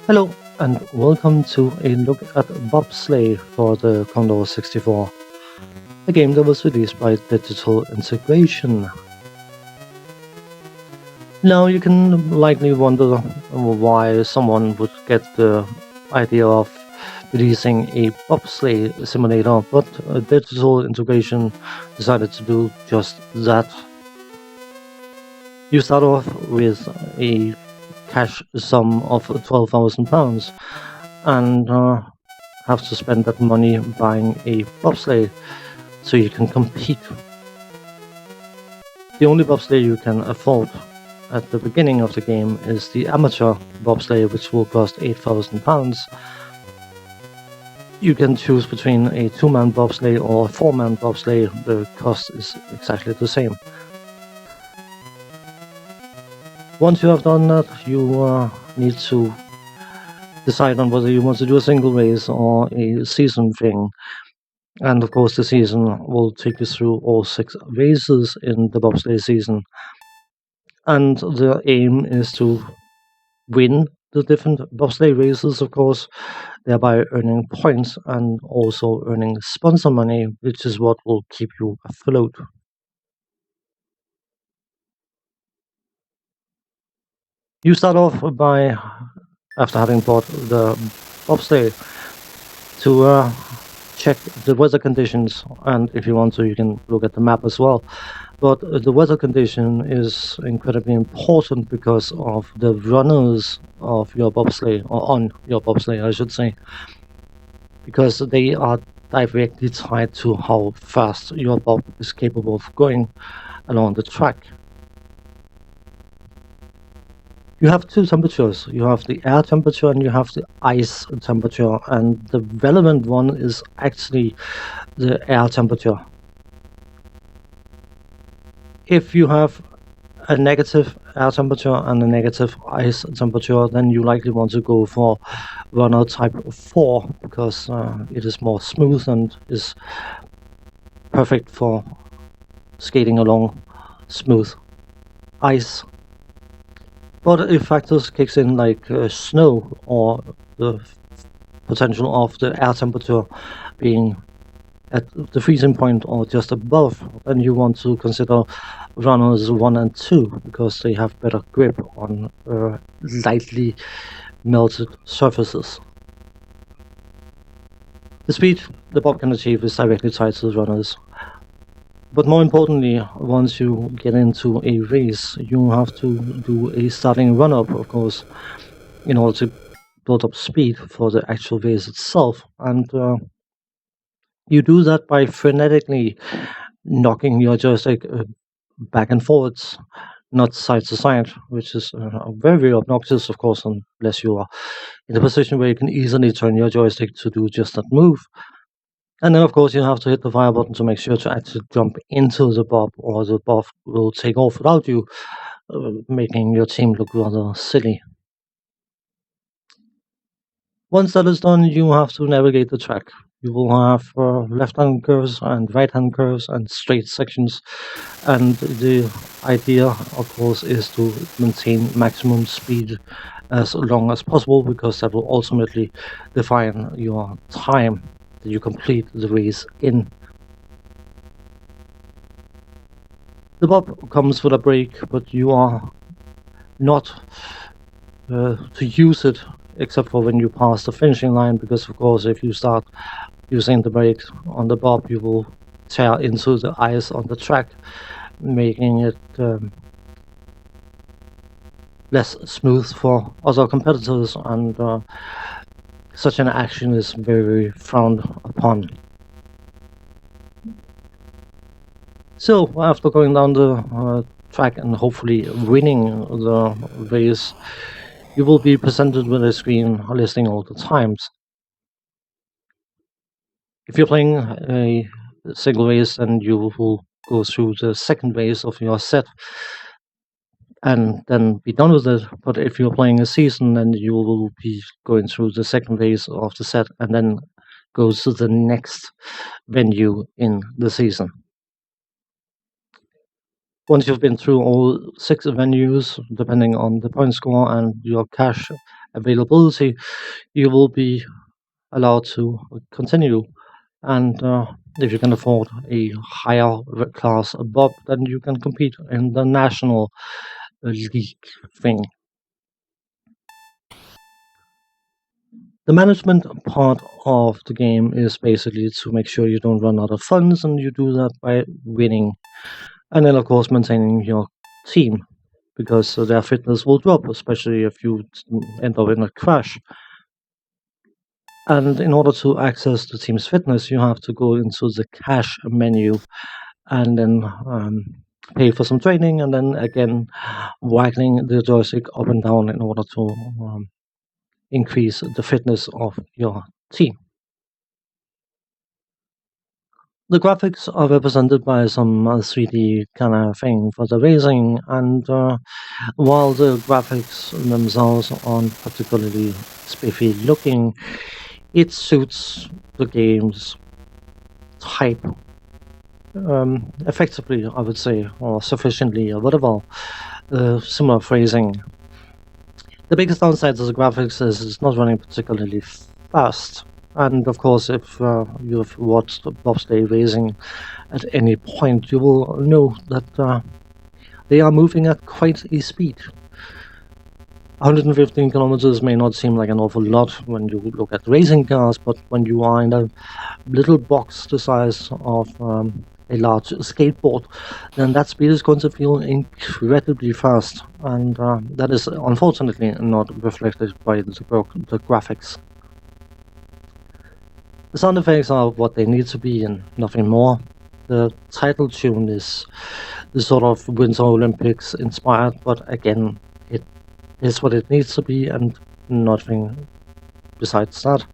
Hello and welcome to a look at Bobsleigh for the Commodore 64, a game that was released by Digital Integration. Now you can likely wonder why someone would get the idea of releasing a bobsleigh simulator, but Digital Integration decided to do just that. You start off with a cash sum of £12,000 and have to spend that money buying a bobsleigh so you can compete. The only bobsleigh you can afford at the beginning of the game is the amateur bobsleigh, which will cost £8,000. You can choose between a 2-man bobsleigh or a 4-man bobsleigh. The cost is exactly the same. Once you have done that, you need to decide on whether you want to do a single race or a season thing. And of course, the season will take you through all 6 races in the bobsleigh season. And the aim is to win the different bobsleigh races, of course, thereby earning points and also earning sponsor money, which is what will keep you afloat. You start off by, after having bought the bobsleigh, to check the weather conditions, and if you want to, you can look at the map as well. But the weather condition is incredibly important because of the runners of your bobsleigh, or on your bobsleigh, I should say, because they are directly tied to how fast your bob is capable of going along the track. You have 2 temperatures. You have the air temperature and you have the ice temperature, and the relevant one is actually the air temperature. If you have a negative air temperature and a negative ice temperature, then you likely want to go for runner type 4 because it is more smooth and is perfect for skating along smooth ice. But if factors kicks in like snow or the potential of the air temperature being at the freezing point or just above, then you want to consider runners 1 and 2 because they have better grip on lightly melted surfaces. The speed the bob can achieve is directly tied to the runners. But more importantly, once you get into a race, you have to do a starting run-up, of course, in order to build up speed for the actual race itself. And you do that by frenetically knocking your joystick back and forwards, not side to side, which is very, very obnoxious, of course, unless you are in a position where you can easily turn your joystick to do just that move. And then, of course, you have to hit the fire button to make sure to actually jump into the bob, or the bob will take off without you, making your team look rather silly. Once that is done, you have to navigate the track. You will have left-hand curves and right-hand curves and straight sections. And the idea, of course, is to maintain maximum speed as long as possible, because that will ultimately define your time that you complete the race in. The bob comes with a brake, but you are not to use it except for when you pass the finishing line, because of course if you start using the brakes on the bob, you will tear into the ice on the track, making it less smooth for other competitors, and such an action is very, very frowned upon. So after going down the track and hopefully winning the race, you will be presented with a screen listing all the times. If you're playing a single race, then you will go through the second race of your set and then be done with it. But if you're playing a season, then you will be going through the second race of the set and then go to the next venue in the season. Once you've been through all 6 venues, depending on the point score and your cash availability, you will be allowed to continue. And if you can afford a higher class above, then you can compete in the national league thing. The management part of the game is basically to make sure you don't run out of funds, and you do that by winning. And then, of course, maintaining your team because their fitness will drop, especially if you end up in a crash. And in order to access the team's fitness, you have to go into the cash menu and then pay for some training, and then again waggling the joystick up and down in order to increase the fitness of your team. The graphics are represented by some 3D kind of thing for the racing, and while the graphics themselves aren't particularly spiffy looking, it suits the game's type effectively, I would say, or sufficiently, or whatever. Similar phrasing. The biggest downside to the graphics is it's not running particularly fast. And of course, if you've watched Bobsleigh racing at any point, you will know that they are moving at quite a speed. 115 kilometers may not seem like an awful lot when you look at racing cars, but when you are in a little box the size of a large skateboard, then that speed is going to feel incredibly fast, and that is unfortunately not reflected by the graphics. The sound effects are what they need to be and nothing more. The title tune is the sort of Winter Olympics inspired, but again, it is what it needs to be and nothing besides that.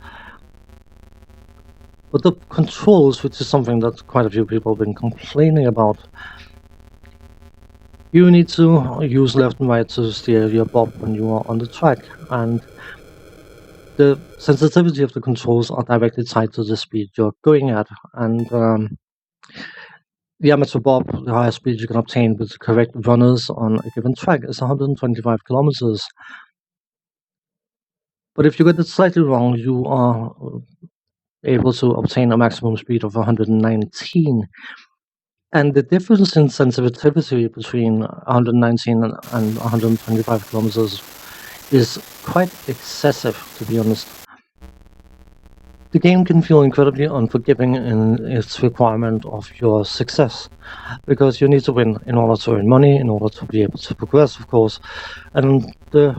But the controls, which is something that quite a few people have been complaining about, you need to use left and right to steer your bob when you are on the track, and the sensitivity of the controls are directly tied to the speed you're going at, and the amateur bob, the highest speed you can obtain with the correct runners on a given track is 125 kilometers. But if you get it slightly wrong, you are able to obtain a maximum speed of 119. And the difference in sensitivity between 119 and 125 kilometers is quite excessive, to be honest. The game can feel incredibly unforgiving in its requirement of your success, because you need to win in order to earn money, in order to be able to progress, of course, and the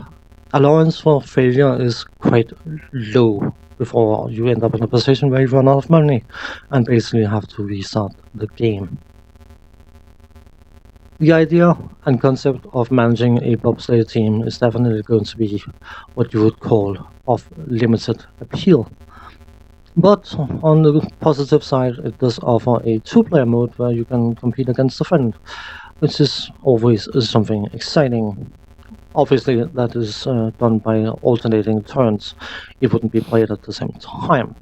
allowance for failure is quite low before you end up in a position where you run out of money and basically have to restart the game. The idea and concept of managing a bobsleigh team is definitely going to be what you would call of limited appeal. But on the positive side, it does offer a two-player mode where you can compete against a friend, which is always something exciting. Obviously, that is done by alternating turns. It wouldn't be played at the same time.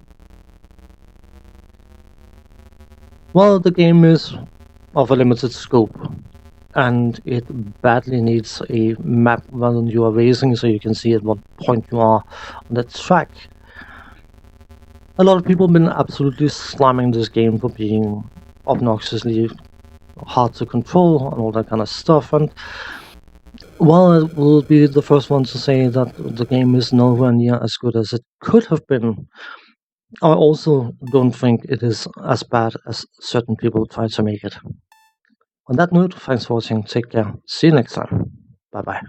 While the game is of a limited scope, and it badly needs a map when you are racing so you can see at what point you are on the track, a lot of people have been absolutely slamming this game for being obnoxiously hard to control and all that kind of stuff. And while I will be the first one to say that the game is nowhere near as good as it could have been, I also don't think it is as bad as certain people try to make it. On that note, thanks for watching, take care, see you next time, bye bye.